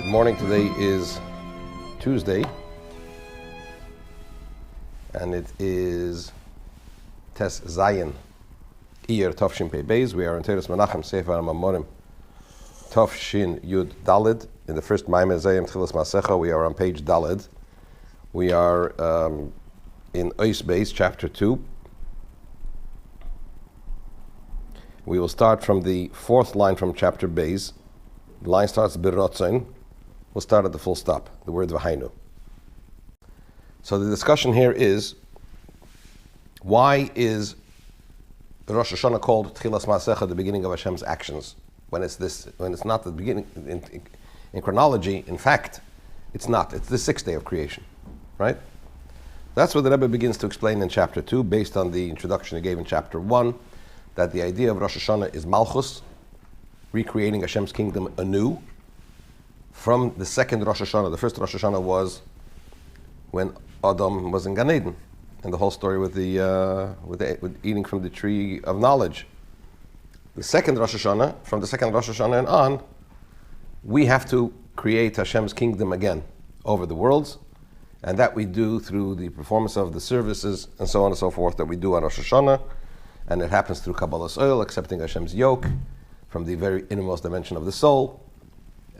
Morning. Today is Tuesday, and it is Tes Zayin Iyar Tafshin Pei Beis. We are in Teres Menachem Sefer Mamorim Tafshin Yud Dalid in the first Mamar Zeh Hayom. We are on page Dalid. We are in Ois Beis, chapter 2. We will start from the fourth line from chapter Beis. The line starts Birotzain. We'll start at the full stop, the word V'hainu. So the discussion here is, why is Rosh Hashanah called Tchilas Ma'asecha, the beginning of Hashem's actions? When it's not the beginning in chronology, in fact, it's not. It's the sixth day of creation, right? That's what the Rebbe begins to explain in chapter 2, based on the introduction he gave in chapter 1, that the idea of Rosh Hashanah is Malchus, recreating Hashem's kingdom anew, from the second Rosh Hashanah. The first Rosh Hashanah was when Adam was in Gan Eden, and the whole story with eating from the tree of knowledge. The second Rosh Hashanah, from the second Rosh Hashanah and on, we have to create Hashem's kingdom again over the worlds, and that we do through the performance of the services and so on and so forth that we do on Rosh Hashanah, and it happens through Kabbalas Oil, accepting Hashem's yoke from the very innermost dimension of the soul.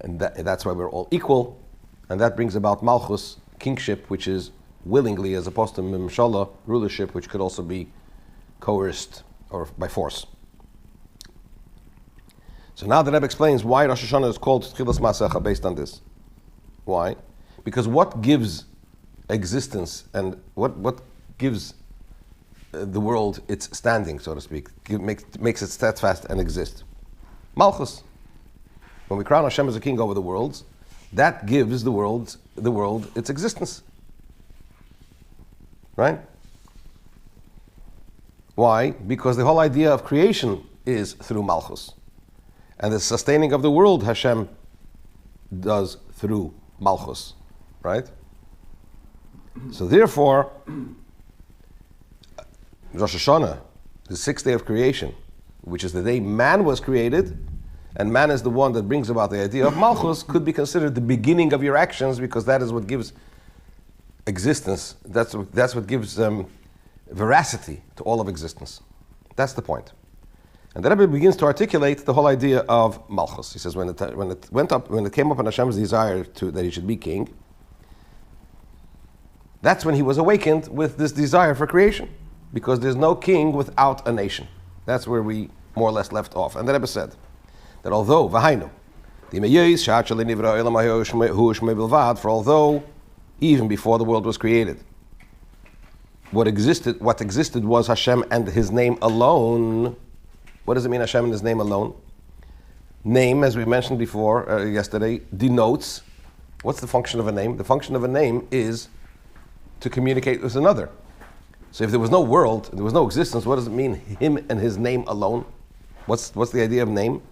And that's why we're all equal, and that brings about Malchus, kingship, which is willingly, as opposed to Mimshala, rulership, which could also be coerced or by force. So now the Rebbe explains why Rosh Hashanah is called Tchilas Ma'asecha based on this. Why? Because what gives existence and what gives the world its standing, so to speak, makes it steadfast and exist? Malchus. When we crown Hashem as a king over the worlds, that gives the world its existence. Right? Why? Because the whole idea of creation is through Malchus. And the sustaining of the world Hashem does through Malchus. Right? So therefore, Rosh Hashanah, the sixth day of creation, which is the day man was created, and man is the one that brings about the idea of Malchus, could be considered the beginning of your actions, because that is what gives existence. That's what gives veracity to all of existence. That's the point. And the Rebbe begins to articulate the whole idea of Malchus. He says when it came up in Hashem's desire that he should be king, that's when he was awakened with this desire for creation, because there's no king without a nation. That's where we more or less left off. And the Rebbe said that although V'hainu, for although even before the world was created, what existed was Hashem and His name alone. What does it mean, Hashem and His name alone? Name, as we mentioned before yesterday, denotes, what's the function of a name? The function of a name is to communicate with another. So if there was no world, there was no existence, what does it mean, Him and His name alone? What's the idea of name?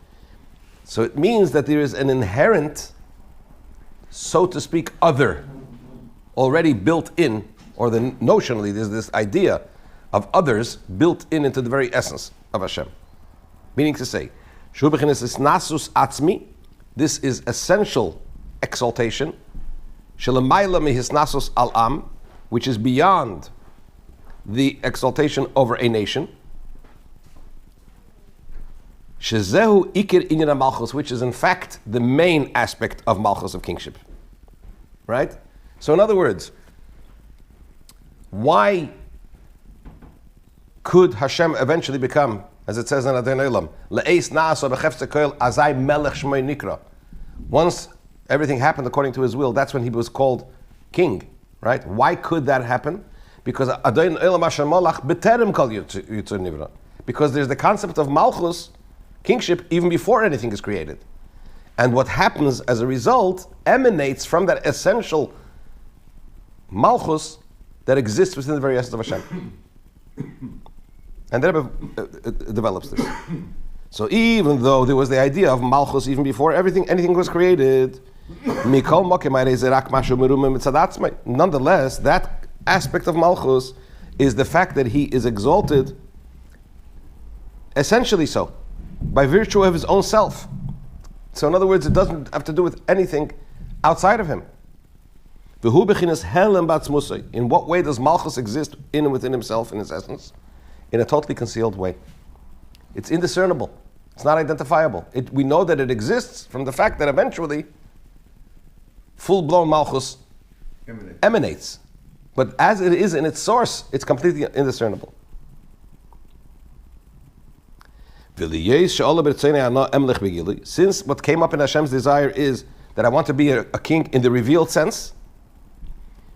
So it means that there is an inherent, so to speak, other already built in, or notionally there's this idea of others built into the very essence of Hashem. Meaning to say, this is essential exaltation, which is beyond the exaltation over a nation, Shezehu ikir inyan Malchus, which is in fact the main aspect of Malchus, of kingship. Right? So in other words, why could Hashem eventually become, as it says in Adon Olam, Le'eis na'asor b'chefze koel azai melech shmoi nikra. Once everything happened according to His will, that's when He was called king. Right? Why could that happen? Because Adon Olam Hashem Molach b'terem kol yitzur nivra. Because there's the concept of Malchus, kingship, even before anything is created. And what happens as a result emanates from that essential Malchus that exists within the very essence of Hashem. And the Rebbe develops this. So even though there was the idea of Malchus even before anything was created, nonetheless, that aspect of Malchus is the fact that He is exalted essentially so, by virtue of His own self. So in other words, it doesn't have to do with anything outside of him. V'hu b'chinas helem batzmusay. In what way does Malchus exist in and within himself, in his essence? In a totally concealed way. It's indiscernible. It's not identifiable. We know that it exists from the fact that eventually full-blown Malchus emanates. But as it is in its source, it's completely indiscernible. Since what came up in Hashem's desire is that I want to be a king in the revealed sense,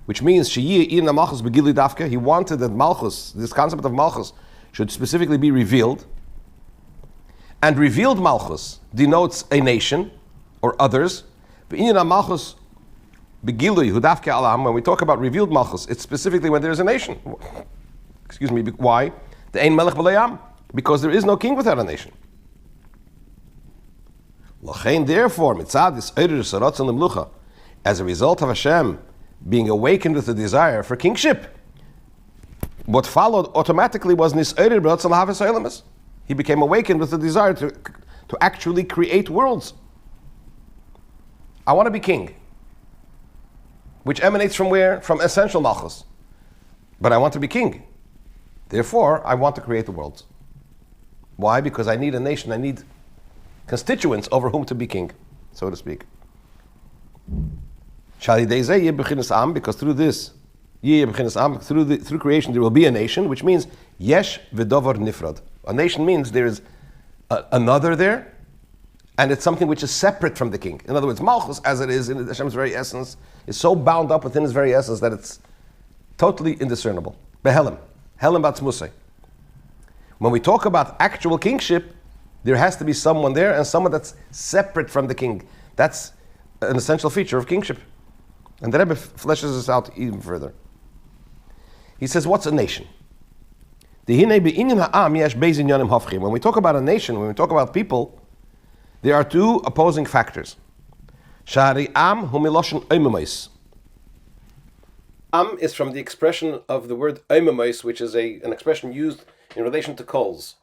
which means he wanted that Malchus, this concept of Malchus, should specifically be revealed. And revealed Malchus denotes a nation or others. When we talk about revealed Malchus, it's specifically when there is a nation. Excuse me, why? The Ein Melech B'Layam. Because there is no king without a nation. Therefore, as a result of Hashem being awakened with the desire for kingship, what followed automatically was Nis'eir B'Ratzon L'Havas Ha'olamas. He became awakened with the desire to actually create worlds. I want to be king, which emanates from where? From essential Malchus. But I want to be king. Therefore, I want to create the worlds. Why? Because I need a nation, I need constituents over whom to be king, so to speak. Because through this, through creation, there will be a nation, which means yesh v'dovar nifrad. A nation means there is another there, and it's something which is separate from the king. In other words, Malchus, as it is in Hashem's very essence, is so bound up within his very essence that it's totally indiscernible. Behelem, helem batzmusay. When we talk about actual kingship, there has to be someone there and someone that's separate from the king. That's an essential feature of kingship. And the Rebbe fleshes this out even further. He says, what's a nation? When we talk about a nation, when we talk about people, there are two opposing factors. Am is from the expression of the word oimamos, which is an expression used in relation to coals.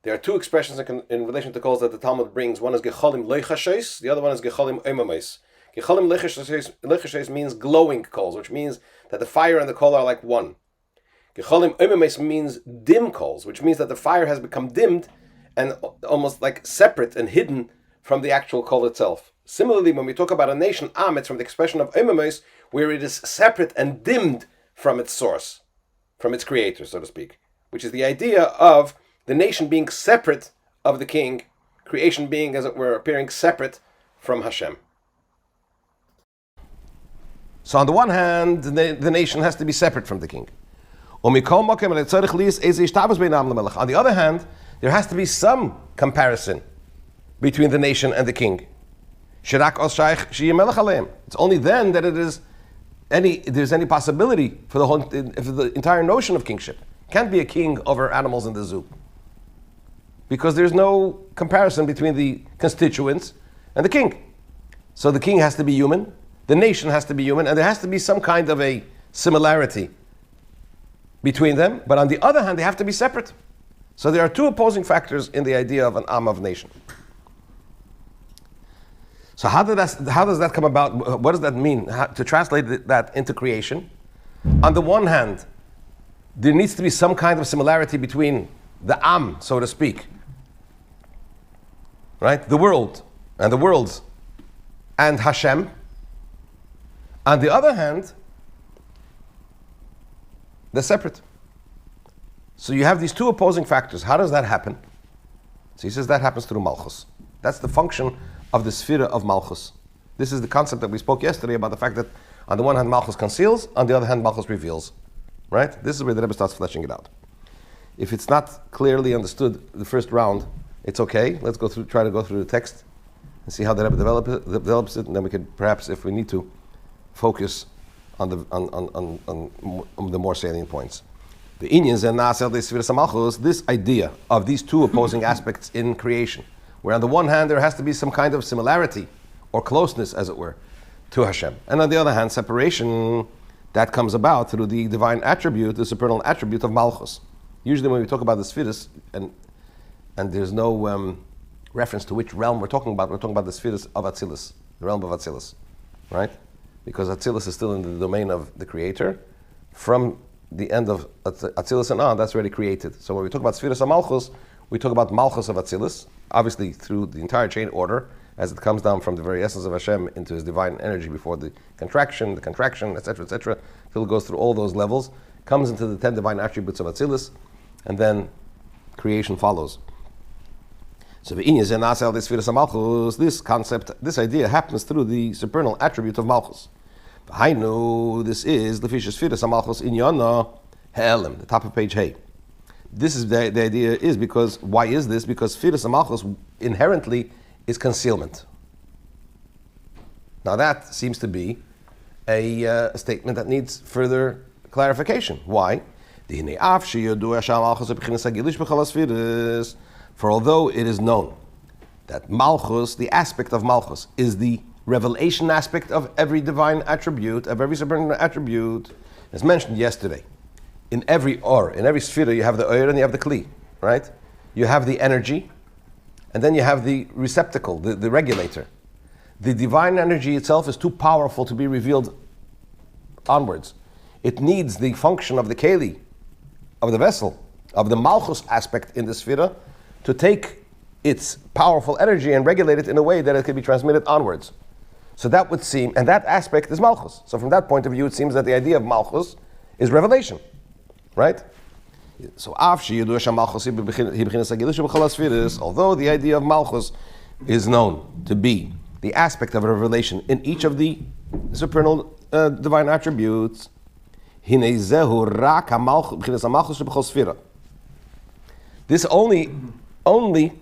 There are two expressions in relation to coals that the Talmud brings. One is gecholim leichashes, the other one is gecholim oimamos. Gecholim leichashes means glowing coals, which means that the fire and the coal are like one. Gecholim oimamos means dim coals, which means that the fire has become dimmed and almost like separate and hidden from the actual coal itself. Similarly, when we talk about a nation, it's from the expression of oimamos, where it is separate and dimmed from its source, from its creator, so to speak, which is the idea of the nation being separate of the king, creation being, as it were, appearing separate from Hashem. So on the one hand, the nation has to be separate from the king. On the other hand, there has to be some comparison between the nation and the king. It's only then that there's any possibility for the entire notion of kingship. Can't be a king over animals in the zoo, because there's no comparison between the constituents and the king. So the king has to be human, the nation has to be human, and there has to be some kind of a similarity between them, but on the other hand, they have to be separate. So there are two opposing factors in the idea of an Am, of nation. So how does that come about? What does that mean? To translate that into creation? On the one hand, there needs to be some kind of similarity between the Am, so to speak, right? The world and the worlds and Hashem. On the other hand, they're separate. So you have these two opposing factors. How does that happen? So he says that happens through Malchus. That's the function of the Sphira of Malchus. This is the concept that we spoke yesterday about the fact that on the one hand Malchus conceals, on the other hand Malchus reveals. Right? This is where the Rebbe starts fleshing it out. If it's not clearly understood the first round, it's okay. Let's try to go through the text and see how the Rebbe develops it, and then we could perhaps, if we need to, focus on the more salient points. The Inyans and Nasel de Sfiras Malchus, this idea of these two opposing aspects in creation, where on the one hand there has to be some kind of similarity or closeness, as it were, to Hashem, and on the other hand separation that comes about through the divine attribute, the supernal attribute of Malchus. Usually when we talk about the Sfiras, and there's no reference to which realm we're talking about the Sfiras of Atzilus, the realm of Atzilus. right? Because Atzilus is still in the domain of the Creator. From the end of Atzilus and on, that's already created. So when we talk about Sfiras HaMalchus, we talk about Malchus of Atzilus, obviously through the entire chain order, as it comes down from the very essence of Hashem into His divine energy before the contraction, etc., till it goes through all those levels, comes into the 10 divine attributes of Atzilus, and then creation follows. So this concept, this idea happens through the supernal attribute of Malchus. This is the Malchus in Yana Helem, the top of page Hey. This is the idea is because, why is this? Because Sfiras Malchus inherently is concealment. Now that seems to be a statement that needs further clarification. Why? For although it is known that Malchus, the aspect of Malchus, is the revelation aspect of every divine attribute, of every supernal attribute, as mentioned yesterday, in every sphere you have the Or and you have the Kli, right? You have the energy, and then you have the receptacle, the regulator. The divine energy itself is too powerful to be revealed onwards. It needs the function of the Keli, of the vessel, of the Malchus aspect in the sphere, to take its powerful energy and regulate it in a way that it can be transmitted onwards. So that would seem, and that aspect is Malchus. So from that point of view, it seems that the idea of Malchus is revelation, right? So although the idea of Malchus is known to be the aspect of revelation in each of the supernal divine attributes, this only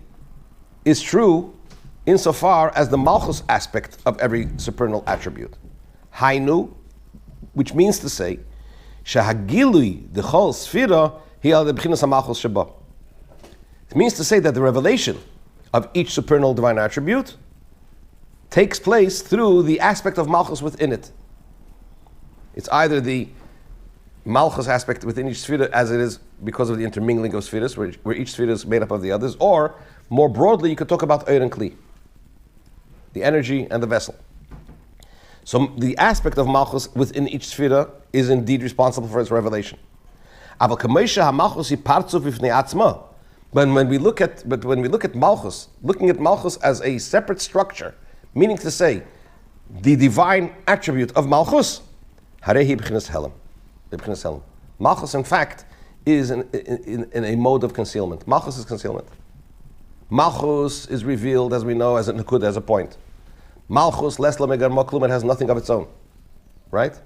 is true insofar as the Malchus aspect of every supernal attribute. Hainu, which means to say, Shahagilui dechol sfira hi al b'chinas hamalchus sheba. It means to say that the revelation of each supernal divine attribute takes place through the aspect of Malchus within it. It's either the Malchus aspect within each sphere as it is because of the intermingling of spheres, where each sphere is made up of the others, or more broadly, you could talk about Or and Kli, the energy and the vessel. So the aspect of Malchus within each sphere is indeed responsible for its revelation. But when we look at Malchus, looking at Malchus as a separate structure, meaning to say, the divine attribute of Malchus, Malchus, in fact, is in a mode of concealment. Malchus is concealment. Malchus is revealed, as we know, as a Nakud, as a point. Malchus, les lamegar moklum, it has nothing of its own. Right?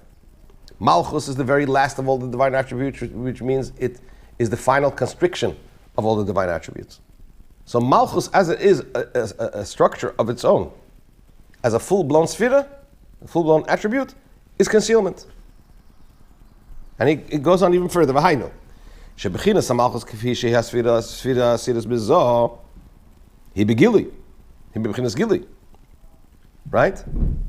Malchus is the very last of all the divine attributes, which means it is the final constriction of all the divine attributes. So Malchus, as it is a structure of its own, as a full-blown sphera, a full-blown attribute, is concealment. And it goes on even further. V'hainu, shebechinas hamalchus k'fi sheha sphera siras b'zo, he begili, he bechinas gili. Right?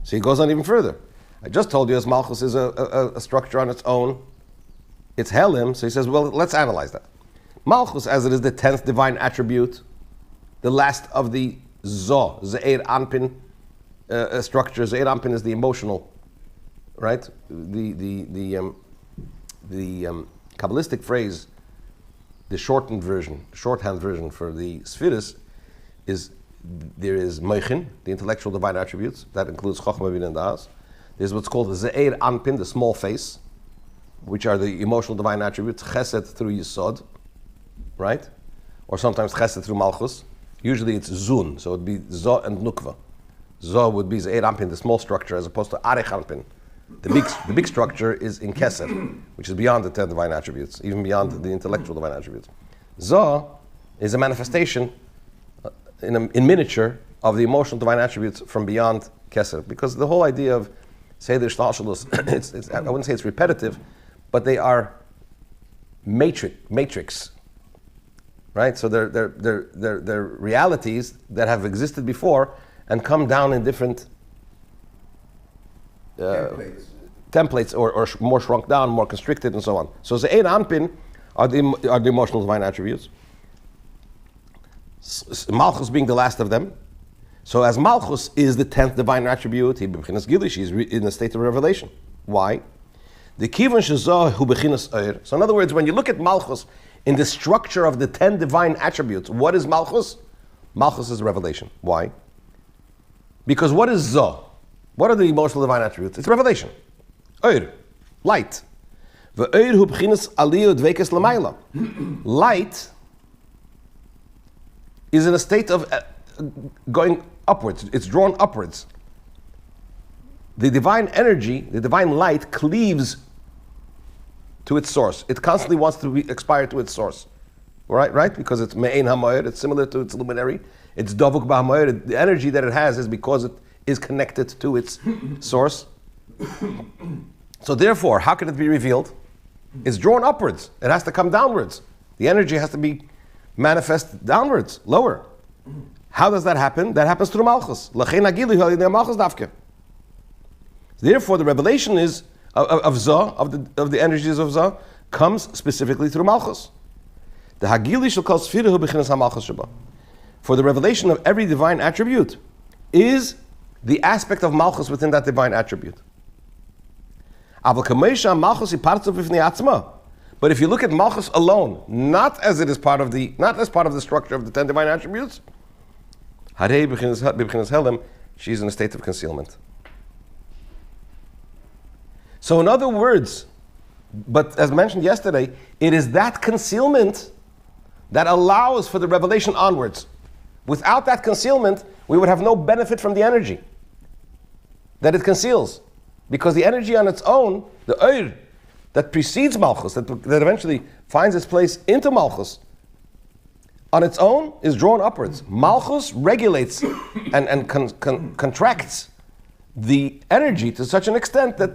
So he goes on even further. I just told you as Malchus is a structure on its own. It's Helim, so he says, well, let's analyze that. Malchus, as it is the 10th divine attribute, the last of the Zo, Ze'er Anpin structure. Ze'er Anpin is the emotional, right? The Kabbalistic phrase, the shorthand version for the Spheres is, there is Moichin, the intellectual divine attributes, that includes Chochmah, Bin, and Das. There's what's called the Ze'er Anpin, the small face, which are the emotional divine attributes, Chesed through Yisod, right? Or sometimes Chesed through Malchus. Usually it's Zun, so it would be Zo and Nukva. Zo would be Ze'er Anpin, the small structure, as opposed to Arech Anpin. The big structure is in Kesed, which is beyond the 10 divine attributes, even beyond the intellectual divine attributes. Zo is a manifestation in miniature of the emotional divine attributes from beyond Kesed, because the whole idea of Seder Shtalshalus, I wouldn't say it's repetitive, but they are matrix, right? So they're realities that have existed before and come down in different templates or more shrunk down, more constricted, and so on. So Ze'er Anpin are the emotional divine attributes. Malchus being the last of them. So as Malchus is the 10th divine attribute, she's in a state of revelation. Why? The Kivan Shazah Hu Bechinas Eir. So in other words, when you look at Malchus in the structure of the 10 divine attributes, what is Malchus? Malchus is revelation. Why? Because what is Zah? What are the emotional divine attributes? It's revelation. Eir, light. Ve'eir Hu Bechinas Aliyah Dveikes Lamayla. Light is in a state of going upwards. It's drawn upwards. The divine energy, the divine light cleaves to its source. It constantly wants to expire to its source. Right? Because it's me'ein hamayr, it's similar to its luminary. It's davuk b'hamayr. The energy that it has is because it is connected to its source. So therefore, how can it be revealed? It's drawn upwards. It has to come downwards. The energy has to be manifest downwards, lower. How does that happen? That happens through Malchus. Therefore, the revelation is of Zah, of the energies of Zah, comes specifically through Malchus. The Hagili shall call Sfiruhu b'chinas HaMalchus Sheba. For the revelation of every divine attribute is the aspect of Malchus within that divine attribute. But if you look at Malchus alone, not as part of the structure of the 10 divine attributes, she's in a state of concealment. So in other words, but as mentioned yesterday, it is that concealment that allows for the revelation onwards. Without that concealment, we would have no benefit from the energy that it conceals. Because the energy on its own, the Eir, that precedes Malchus, that eventually finds its place into Malchus, on its own is drawn upwards. Malchus regulates and contracts the energy to such an extent that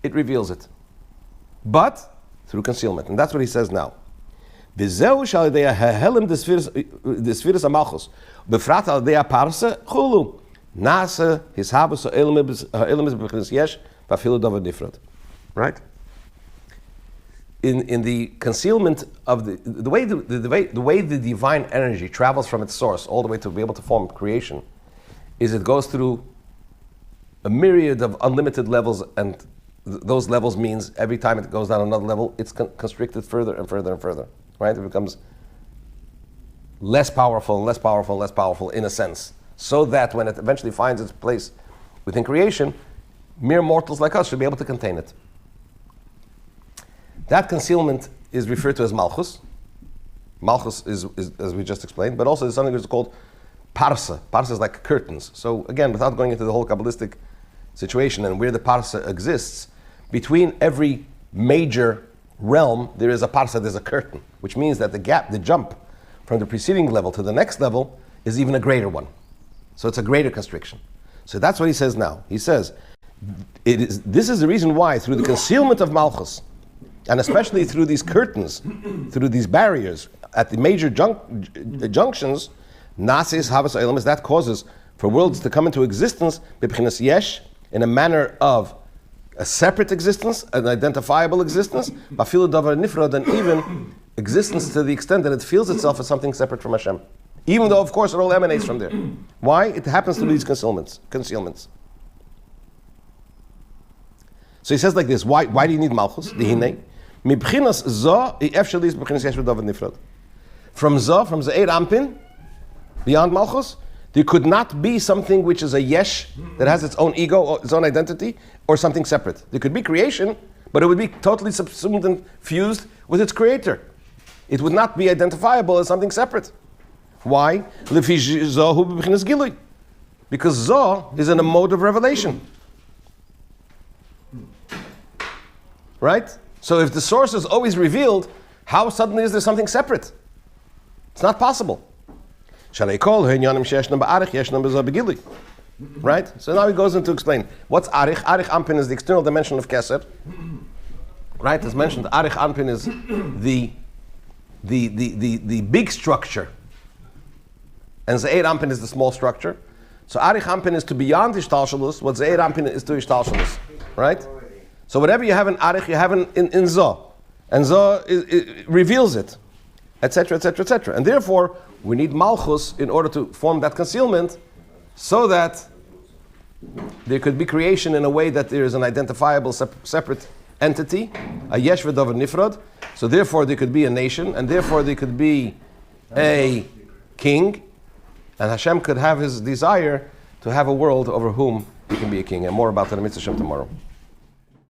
it reveals it. But through concealment. And that's what he says now. V'zeu shal yedei ha'helem d'sfiras ha'malchus b'frat al yedei ha'parsa chulu nasa hishabus ha'elemis b'chinas yesh v'afilu davar nifrad. Right? In the concealment of the way the divine energy travels from its source all the way to be able to form creation, is it goes through a myriad of unlimited levels, and those levels means every time it goes down another level, it's constricted further and further and further. Right? It becomes less powerful and less powerful and less powerful in a sense, so that when it eventually finds its place within creation, mere mortals like us should be able to contain it. That concealment is referred to as Malchus. Malchus is as we just explained, but also there's something that's called Parsa. Parsa is like curtains. So again, without going into the whole Kabbalistic situation and where the Parsa exists, between every major realm, there is a Parsa, there's a curtain, which means that the gap, the jump from the preceding level to the next level is even a greater one. So it's a greater constriction. So that's what he says now. He says, this is the reason why, through the concealment of Malchus, and especially through these curtains, through these barriers at the major junctions, Nasis Havas Eilamis, that causes for worlds to come into existence, B'chinas Yesh, in a manner of a separate existence, an identifiable existence, Bafilu Davar Nifrad, and even existence to the extent that it feels itself as something separate from Hashem. Even though, of course, it all emanates from there. Why? It happens through these concealments. So he says like this, why do you need Malchus? Mibchinas Zah, Efshalis B'chinas Yesh Davar Nifrad. From Zah, from Ze'er Ampin, beyond Malchus, there could not be something which is a yesh, that has its own ego, or its own identity, or something separate. There could be creation, but it would be totally subsumed and fused with its creator. It would not be identifiable as something separate. Why? Because Zah is in a mode of revelation. Right? So if the source is always revealed, how suddenly is there something separate? It's not possible. Right? So now he goes into explain. What's Arich? Arich Ampin is the external dimension of Keser. Right? As mentioned, Arich Ampin is the big structure. And Ze'er Ampin is the small structure. So Arich Ampin is to beyond Ishtalshalus, what Ze'er Ampin is to Ishtalshalus. Right? So whatever you have in Arich, you have in Zah. And Zah reveals it. etc., etc., etc. And therefore, we need Malchus in order to form that concealment, so that there could be creation in a way that there is an identifiable separate entity, a yesh v'davar nifrad. So therefore there could be a nation, and therefore there could be a king, and Hashem could have his desire to have a world over whom he can be a king. And more about that in Mitzvah Shem tomorrow.